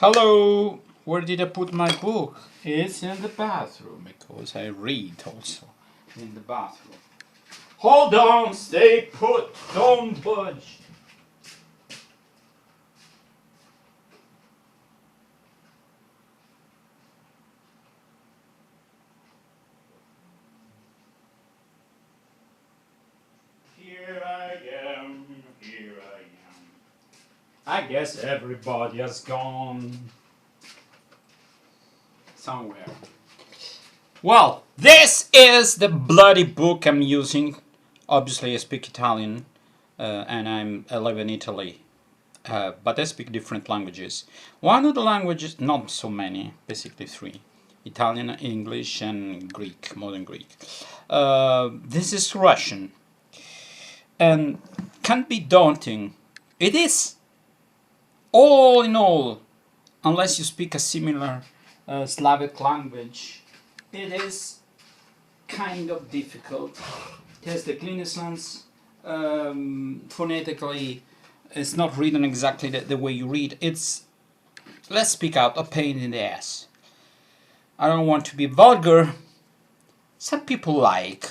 Hello! Where did I put my book? It's in the bathroom because I read also in the bathroom. Hold on, stay put, don't budge. Here I am, here I am. I guess everybody has gone somewhere. Well, this is the bloody book I'm using. Obviously, I speak Italian and I live in Italy. But I speak different languages. One of the languages, not so many, basically three: Italian, English, and Greek, modern Greek. This is Russian, and can be daunting. It is, all in all, unless you speak a similar Slavic language, it is kind of difficult. It has the clinicians, phonetically. It's not written exactly the way you read. It's, let's speak out, a pain in the ass. I don't want to be vulgar. Some people like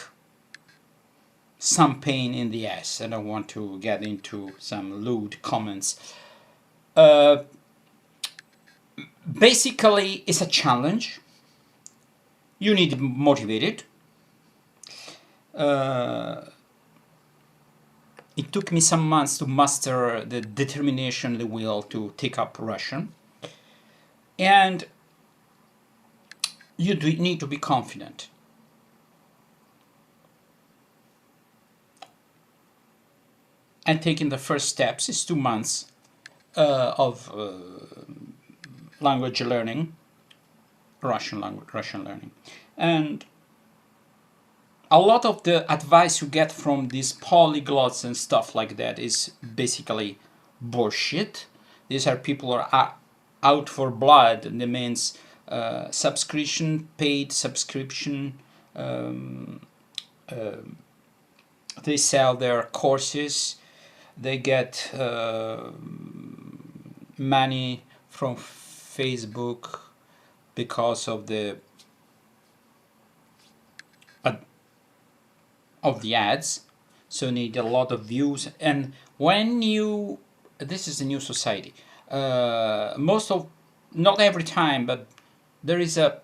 some pain in the ass. I don't want to get into some lewd comments. Basically, it's a challenge. You need to be motivated. It took me some months to master the determination, the will to take up Russian. And you need to be confident. And taking the first steps is 2 months of language learning, Russian learning. And a lot of the advice you get from these polyglots and stuff like that is basically bullshit. These are people who are out for blood. That means subscription, paid subscription. They sell their courses. They get money from Facebook because of the ads, so need a lot of views. And when you, this is a new society, not every time, but there is a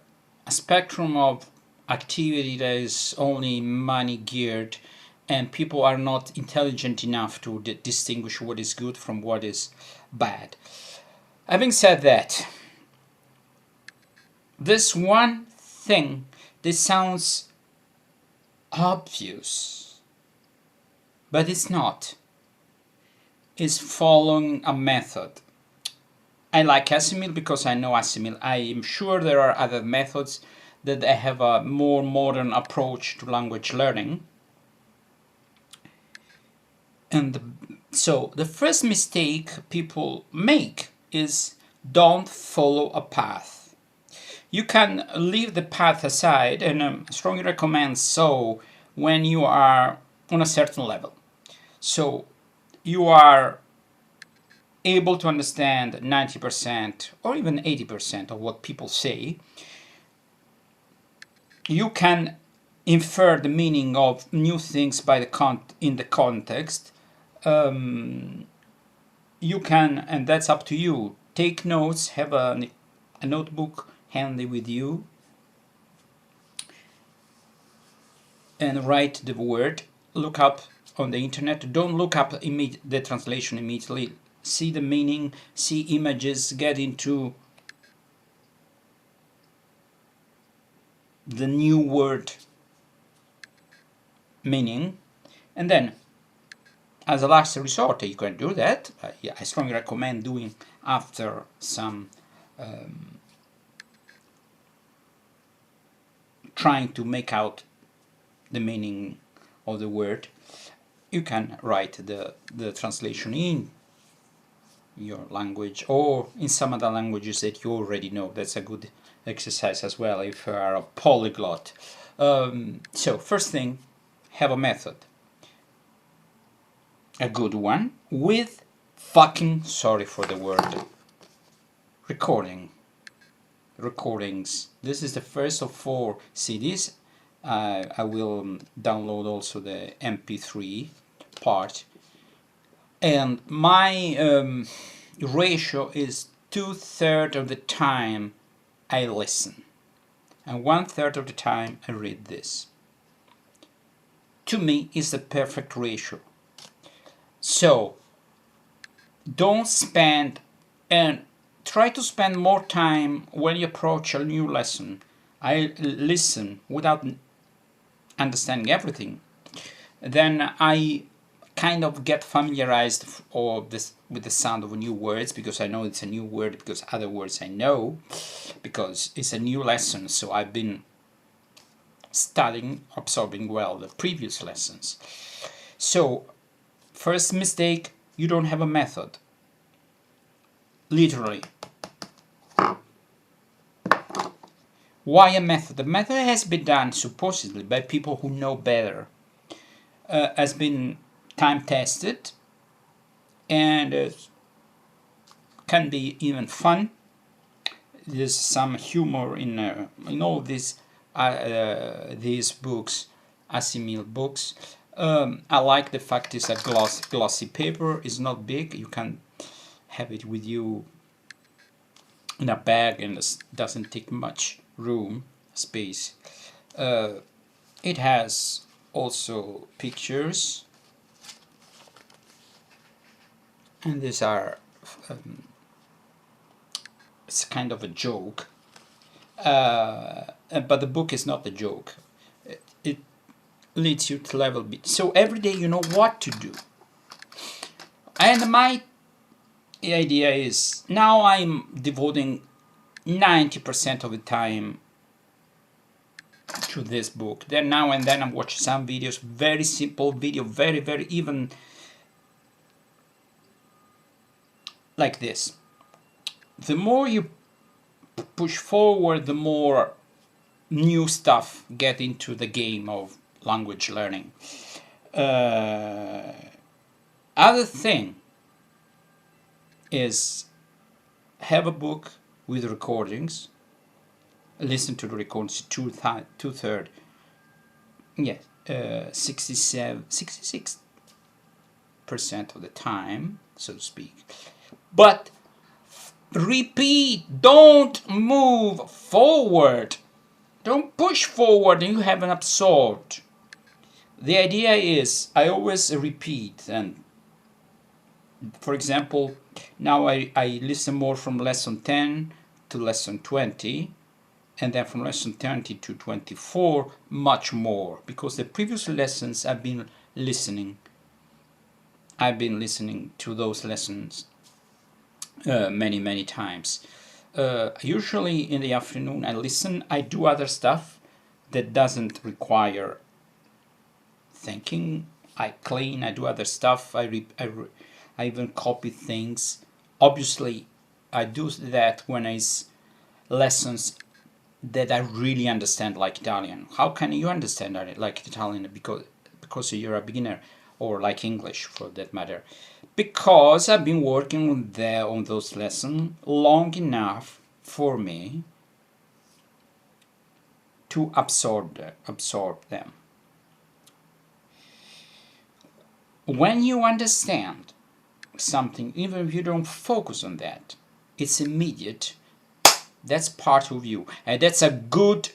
spectrum of activity that is only money geared, and people are not intelligent enough to distinguish what is good from what is bad. Having said that, this one thing, this sounds obvious, but it's not. It's following a method. I like Assimil because I know Assimil. I am sure there are other methods that have a more modern approach to language learning. And so the first mistake people make is don't follow a path. You can leave the path aside, and I strongly recommend so when you are on a certain level. So you are able to understand 90% or even 80% of what people say. You can infer the meaning of new things by in the context. You can, and that's up to you, take notes, have a notebook handy with you, and write the word. Look up on the internet. Don't look up the translation immediately. See the meaning, see images, get into the new word meaning, and then as a last resort, you can do that. I strongly recommend doing after some trying to make out the meaning of the word. You can write the translation in your language or in some other languages that you already know. That's a good exercise as well if you are a polyglot. So first thing, have a method. A good one with fucking, sorry for the word, recordings. This is the first of 4 CDs. I will download also the MP3 part, and my ratio is 2/3 of the time I listen and 1/3 of the time I read this. To me, is the perfect ratio. So don't spend, and try to spend more time when you approach a new lesson. I listen without understanding everything. Then I kind of get familiarized with the sound of new words, because I know it's a new word, because other words I know, because it's a new lesson. So I've been studying, absorbing well the previous lessons. So first mistake, you don't have a method. Literally. Why a method? The method has been done supposedly by people who know better, has been time tested, and can be even fun. There's some humor in all these books, Asimil books. I like the fact it's a glossy paper. It's not big. You can have it with you in a bag, and it doesn't take much space. It has also pictures, and these are it's kind of a joke, but the book is not a joke. It leads you to level B. So every day you know what to do. And my idea is, now I'm devoting 90% of the time to this book. Then now and then I'm watching some videos, very simple video, very, very even like this. The more you push forward, the more new stuff get into the game of language learning. Other thing is, have a book with recordings. Listen to the recordings 2/3. Yes, 66% of the time, so to speak. But repeat, don't move forward. Don't push forward and you haven't absorbed. The idea is, I always repeat, and for example, now I listen more from lesson 10 to lesson 20, and then from lesson 20 to 24 much more, because the previous lessons I've been listening to those lessons many times. Usually in the afternoon I listen. I do other stuff that doesn't require thinking. I clean, I do other stuff, I even copy things. Obviously I do that when it's lessons that I really understand, like Italian. How can you understand like Italian because you're a beginner, or like English for that matter? Because I've been working on those lessons long enough for me to absorb them. When you understand something, even if you don't focus on that, it's immediate. That's part of you, and that's a good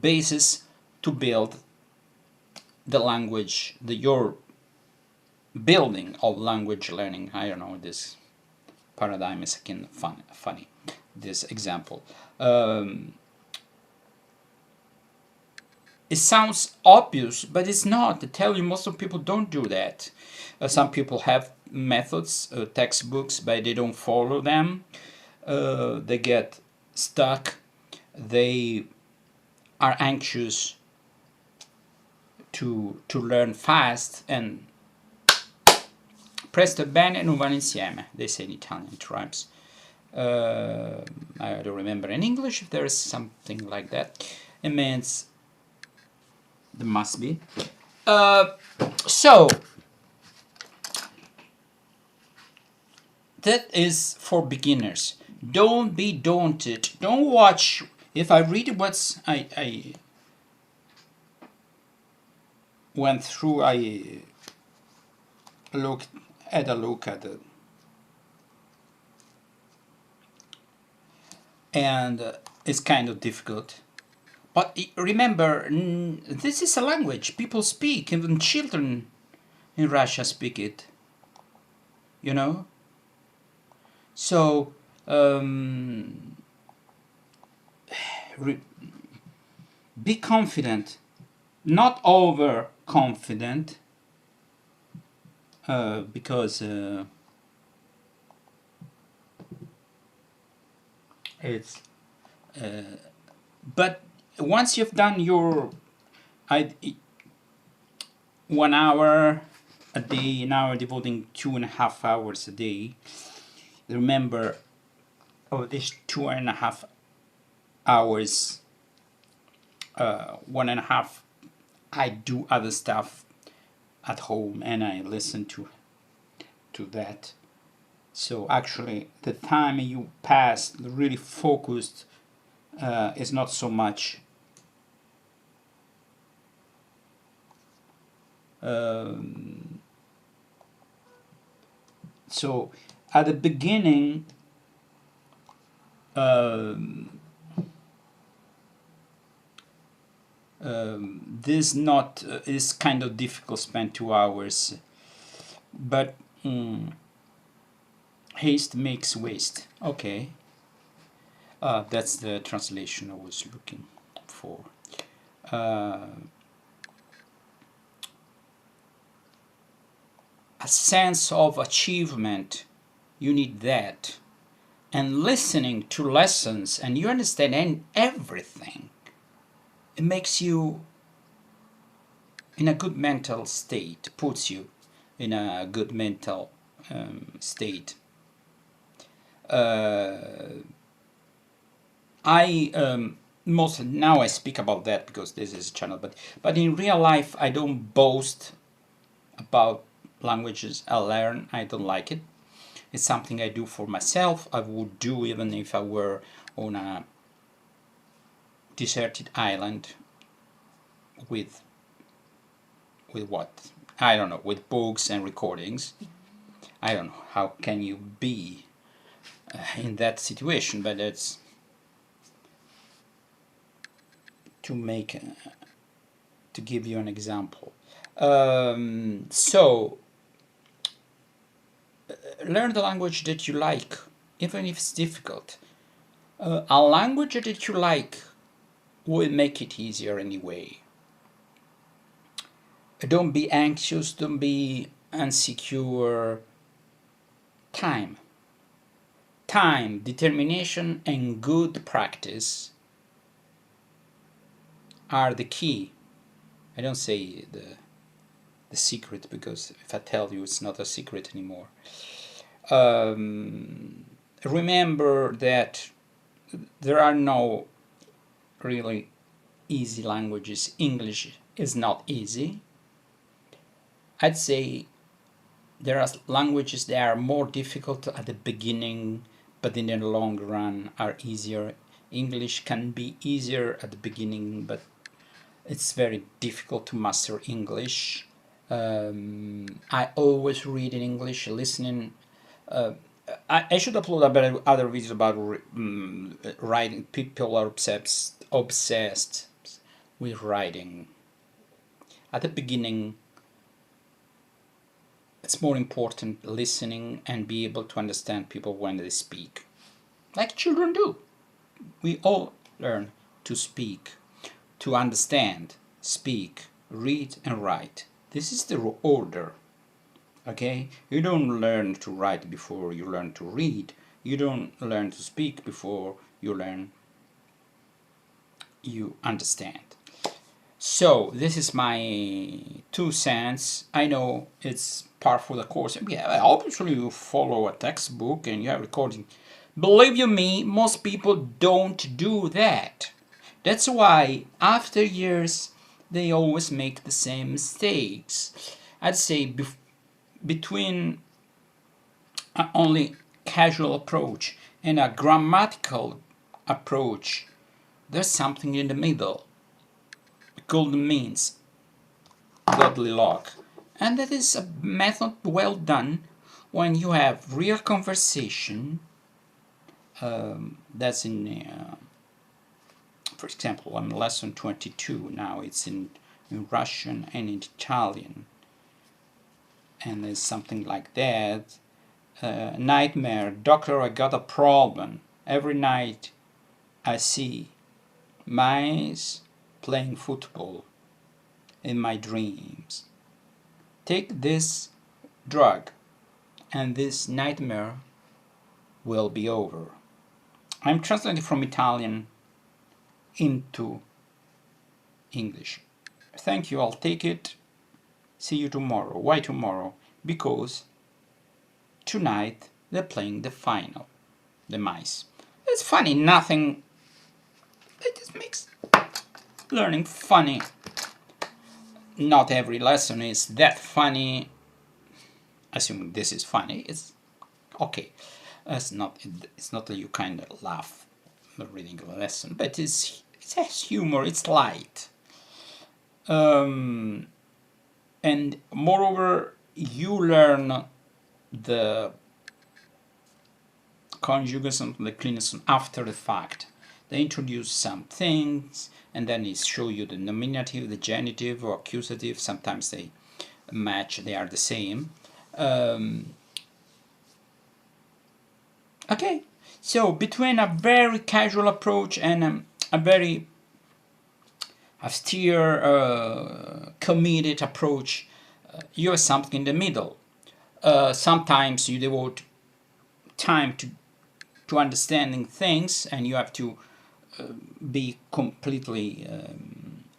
basis to build the language that you're building of language learning. I don't know, this paradigm is again funny, this example. It sounds obvious, but it's not. I tell you, most of people don't do that. Some people have methods, textbooks, but they don't follow them. They get stuck. They are anxious to learn fast, and presto e bene non vanno insieme, they say in Italian, it rhymes. I don't remember in English if there is something like that. It means there must be. So that is for beginners. Don't be daunted. Don't watch. If I read what's I went through, I looked at a look at it, and it's kind of difficult. But remember, this is a language people speak. Even children in Russia speak it. You know. So be confident, not overconfident, because it's. But once you've done your, 1 hour a day, now devoting 2.5 hours a day. Remember, these 2.5 hours, 1.5, I do other stuff at home and I listen to that. So actually, the time you pass really focused is not so much. So at the beginning, this not is kind of difficult. Spend 2 hours, but haste makes waste. Okay, that's the translation I was looking for. A sense of achievement, you need that. And listening to lessons, and you understand everything, it makes you in a good mental state, puts you in a good mental state. Most now I speak about that because this is a channel, but in real life I don't boast about languages I learn. I don't like it. It's something I do for myself. I would do even if I were on a deserted island with what? I don't know, with books and recordings. I don't know, how can you be in that situation, but it's to give you an example. So learn the language that you like, even if it's difficult. A language that you like will make it easier anyway. Don't be anxious, don't be insecure. Time, determination, and good practice are the key. I don't say the secret, because if I tell you, it's not a secret anymore. Remember that there are no really easy languages. English is not easy. I'd say there are languages that are more difficult at the beginning, but in the long run are easier. English can be easier at the beginning, but it's very difficult to master English. I always read in English, listening. I should upload other videos about writing. People are obsessed with writing. At the beginning, it's more important listening and be able to understand people when they speak, like children do. We all learn to speak, to understand, speak, read, and write. This is the order. Okay? You don't learn to write before you learn to read. You don't learn to speak before you understand. So this is my 2 cents. I know it's part for the course. Yeah, obviously you follow a textbook and you have recording. Believe you me, most people don't do that. That's why after years they always make the same mistakes. I'd say between only casual approach and a grammatical approach. There's something in the middle, golden means, godly luck. And that is a method well done when you have real conversation. That's in, for example, on lesson 22 now, it's in Russian and in Italian. And there's something like that. Nightmare, doctor, I got a problem. Every night I see mice playing football in my dreams. Take this drug and this nightmare will be over. I'm translating from Italian into English. Thank you, I'll take it. See you tomorrow. Why tomorrow? Because tonight they're playing the final, the mice. It's funny, nothing. It just makes learning funny. Not every lesson is that funny. Assuming this is funny, it's okay. It's not that you kind of laugh reading a lesson, but it has humor. It's light, and moreover, you learn the conjugations, the clinism after the fact. They introduce some things, and then they show you the nominative, the genitive, or accusative. Sometimes they match; they are the same. Okay, so between a very casual approach and a very austere, committed approach, you have something in the middle. Sometimes you devote time to understanding things, and you have to be completely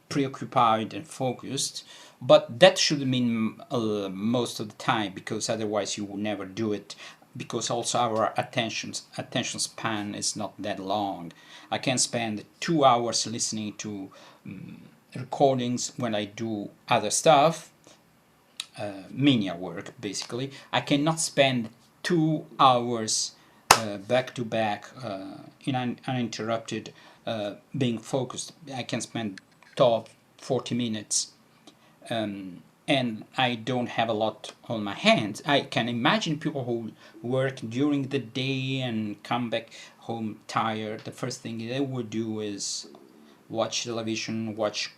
preoccupied and focused. But that should mean most of the time, because otherwise you will never do it. Because also our attention span is not that long. I can spend 2 hours listening to recordings when I do other stuff, menial work basically. I cannot spend 2 hours back to back uninterrupted being focused. I can spend 40 minutes and I don't have a lot on my hands. I can imagine people who work during the day and come back home tired. The first thing they would do is watch television, watch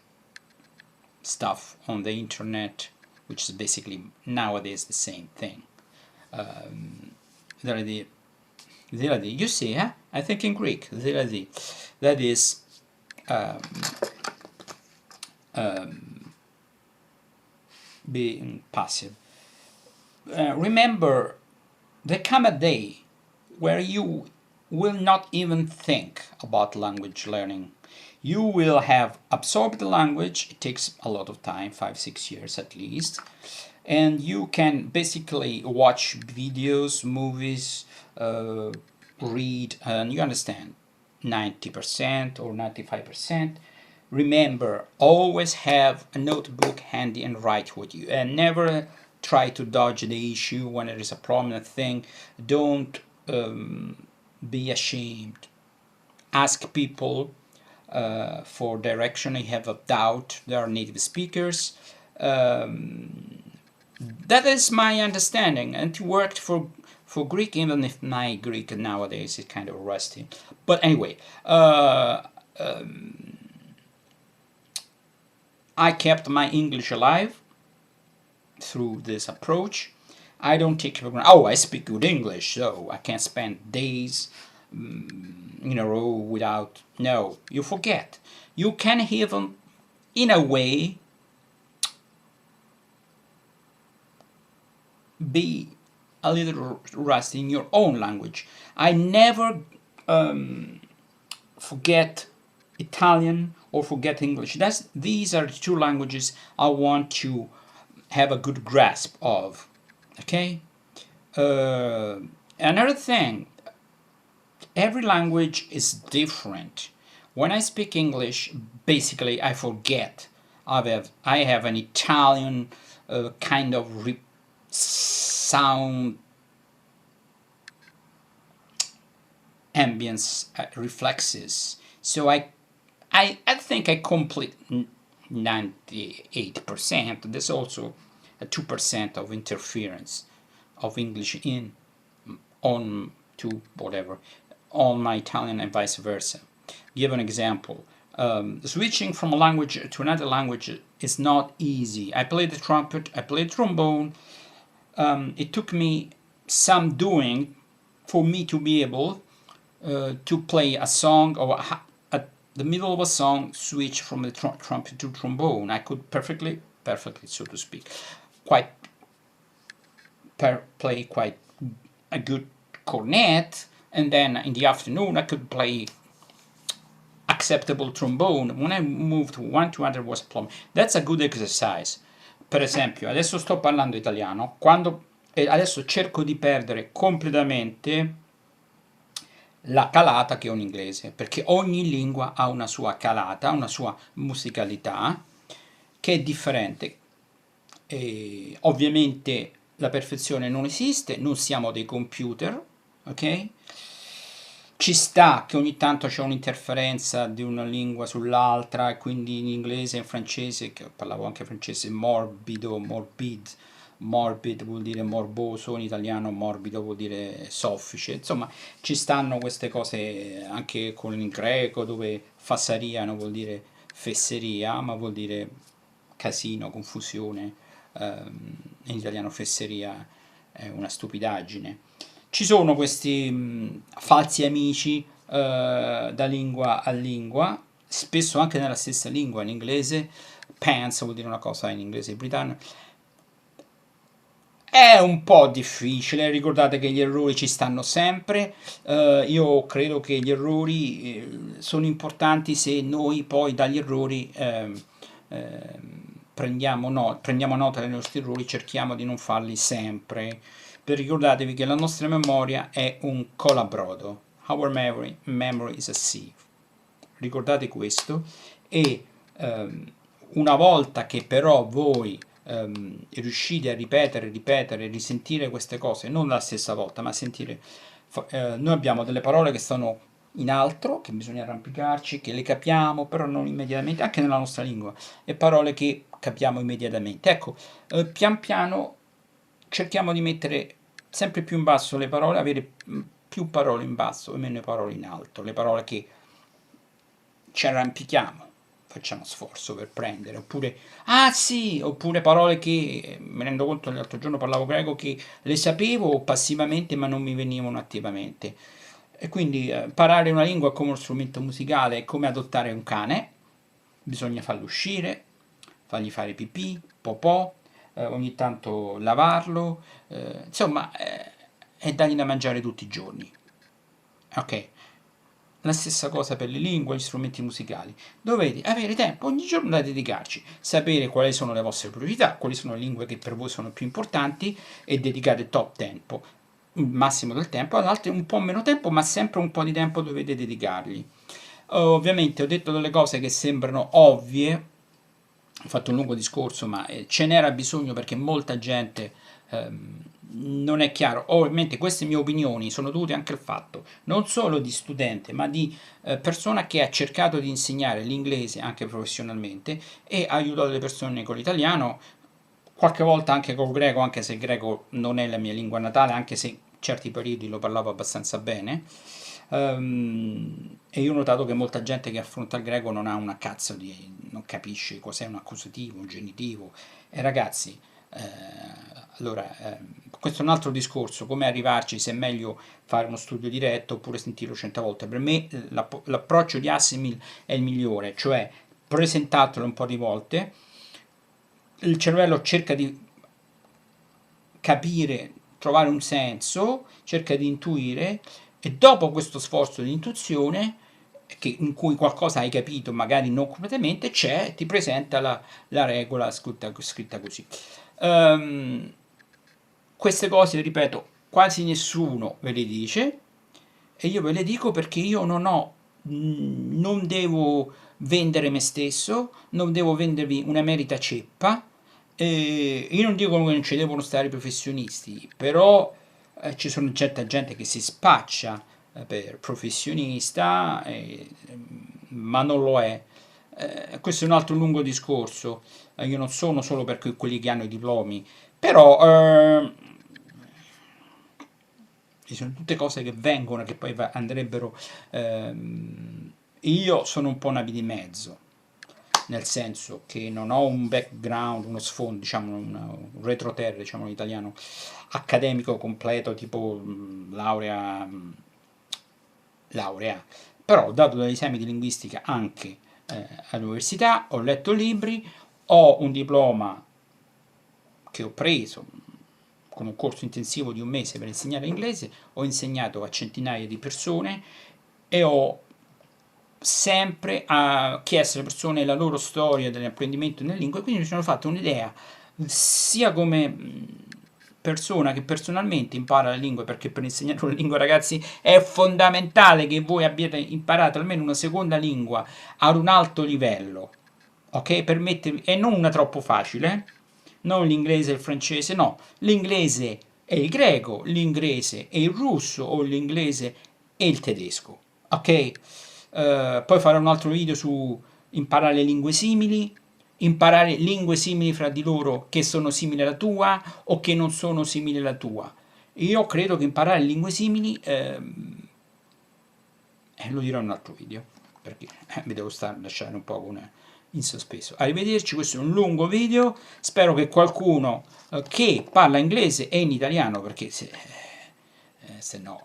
stuff on the internet, which is basically nowadays the same thing. You see, huh? I think in Greek, that is being passive. Remember, there come a day where you will not even think about language learning. You will have absorbed the language. It takes a lot of time, 5-6 years at least, and you can basically watch videos, movies, read, and you understand 90% or 95%. Remember, always have a notebook handy and write with you, and never try to dodge the issue when there is a prominent thing. Don't be ashamed. Ask people for direction. You have a doubt. There are native speakers. That is my understanding, and it worked for Greek, even if my Greek nowadays is kind of rusty. But anyway, I kept my English alive through this approach. I don't take for granted, oh, I speak good English, so I can't spend days in a row without. No, you forget. You can even, in a way, be a little rusty in your own language. I never forget Italian or forget English. These are the two languages I want to have a good grasp of. Okay? Another thing, every language is different. When I speak English, basically I forget. I have an Italian kind of sound ambience reflexes. So I think I complete 98%. There's also a 2% of interference of English in on to whatever on my Italian and vice versa. Give an example. Switching from a language to another language is not easy. I played the trumpet, I played trombone. It took me some doing for me to be able to play a song or at the middle of a song switch from the trumpet to trombone. I could perfectly, so to speak, play quite a good cornet, and then in the afternoon I could play acceptable trombone. When I moved one to other was a problem. That's a good exercise. Per esempio, adesso sto parlando italiano, adesso cerco di perdere completamente la calata che ho in inglese, perché ogni lingua ha una sua calata, una sua musicalità che è differente. E ovviamente la perfezione non esiste, non siamo dei computer, ok? Ci sta che ogni tanto c'è un'interferenza di una lingua sull'altra, e quindi in inglese e in francese, che parlavo anche francese, morbid vuol dire morboso, in italiano morbido vuol dire soffice, insomma ci stanno queste cose anche con il greco, dove fassaria non vuol dire fesseria, ma vuol dire casino, confusione. In italiano fesseria è una stupidaggine. Ci sono questi falsi amici da lingua a lingua, spesso anche nella stessa lingua. In inglese pants vuol dire una cosa in inglese britannico. È un po' difficile, ricordate che gli errori ci stanno sempre. Io credo che gli errori sono importanti se noi poi dagli errori prendiamo nota dei nostri errori, cerchiamo di non farli sempre. Ricordatevi che la nostra memoria è un colabrodo. Our memory is a sieve. Ricordate questo, e una volta che però voi riuscite a ripetere, risentire queste cose, non la stessa volta, ma sentire, noi abbiamo delle parole che sono in altro, che bisogna arrampicarci, che le capiamo, però non immediatamente, anche nella nostra lingua, e parole che capiamo immediatamente. Ecco, pian piano cerchiamo di mettere sempre più in basso le parole, avere più parole in basso e meno parole in alto, le parole che ci arrampichiamo, facciamo sforzo per prendere, oppure oppure parole che mi rendo conto, l'altro giorno parlavo greco, che le sapevo passivamente ma non mi venivano attivamente. E quindi imparare una lingua è come uno strumento musicale, è come adottare un cane, bisogna farlo uscire, fargli fare pipì, popò, ogni tanto lavarlo, insomma è dargli da mangiare tutti i giorni. Ok, la stessa cosa per le lingue e gli strumenti musicali. Dovete avere tempo ogni giorno da dedicarci, sapere quali sono le vostre priorità, quali sono le lingue che per voi sono più importanti, e dedicare top tempo, il massimo del tempo. Ad altre un po' meno tempo, ma sempre un po' di tempo dovete dedicargli. Ovviamente ho detto delle cose che sembrano ovvie, ho fatto un lungo discorso, ma ce n'era bisogno, perché molta gente non è chiaro. Ovviamente queste mie opinioni sono dovute anche al fatto non solo di studente, ma di persona che ha cercato di insegnare l'inglese anche professionalmente e ha aiutato le persone con l'italiano, qualche volta anche col greco, anche se il greco non è la mia lingua natale, anche se in certi periodi lo parlavo abbastanza bene. E io ho notato che molta gente che affronta il greco non ha una cazzo non capisce cos'è un accusativo, un genitivo. E ragazzi, allora, questo è un altro discorso, come arrivarci, se è meglio fare uno studio diretto oppure sentirlo 100 volte. Per me l'approccio di Assimil è il migliore, cioè presentatelo un po' di volte, il cervello cerca di capire, trovare un senso, cerca di intuire, e dopo questo sforzo di intuizione, in cui qualcosa hai capito, magari non completamente, ti presenta la regola scritta così. Queste cose, ripeto, quasi nessuno ve le dice, e io ve le dico perché io non devo vendere me stesso, non devo vendervi una merita ceppa. Io non dico che non ci devono stare professionisti, però ci sono certa gente che si spaccia per professionista, ma non lo è. Questo è un altro lungo discorso. Io non sono solo per quelli che hanno i diplomi, però ci sono tutte cose che vengono, che poi andrebbero... io sono un po' una via di mezzo, nel senso che non ho un background, uno sfondo, diciamo un retroterra, diciamo in italiano, accademico completo, tipo laurea, però ho dato degli esami di linguistica anche all'università, ho letto libri, ho un diploma che ho preso con un corso intensivo di un mese per insegnare inglese, ho insegnato a centinaia di persone e ho sempre chiesto alle persone la loro storia dell'apprendimento nelle lingue, quindi mi sono fatto un'idea sia come persona che personalmente impara la lingua, perché per insegnare una lingua, ragazzi, è fondamentale che voi abbiate imparato almeno una seconda lingua ad un alto livello, ok? Per mettervi, e non una troppo facile, non l'inglese e il francese, no, l'inglese e il greco, l'inglese e il russo o l'inglese e il tedesco, ok? Poi farò un altro video su imparare lingue simili, imparare lingue simili fra di loro che sono simili alla tua o che non sono simili alla tua. Io credo che imparare lingue simili, lo dirò in un altro video, perché mi devo lasciare un po' in sospeso. Arrivederci, questo è un lungo video, spero che qualcuno che parla inglese e in italiano, perché se no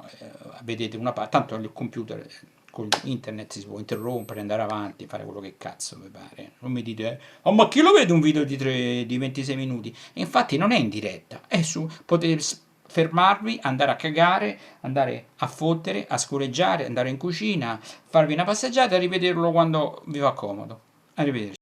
vedete una parte, tanto il computer con internet si può interrompere, andare avanti, fare quello che cazzo vi pare. Non mi dite, oh ma chi lo vede un video di 26 minuti? E infatti non è in diretta, è su, potete fermarvi, andare a cagare, andare a fottere, a scorreggiare, andare in cucina, farvi una passeggiata e rivederlo quando vi va comodo. Arrivederci.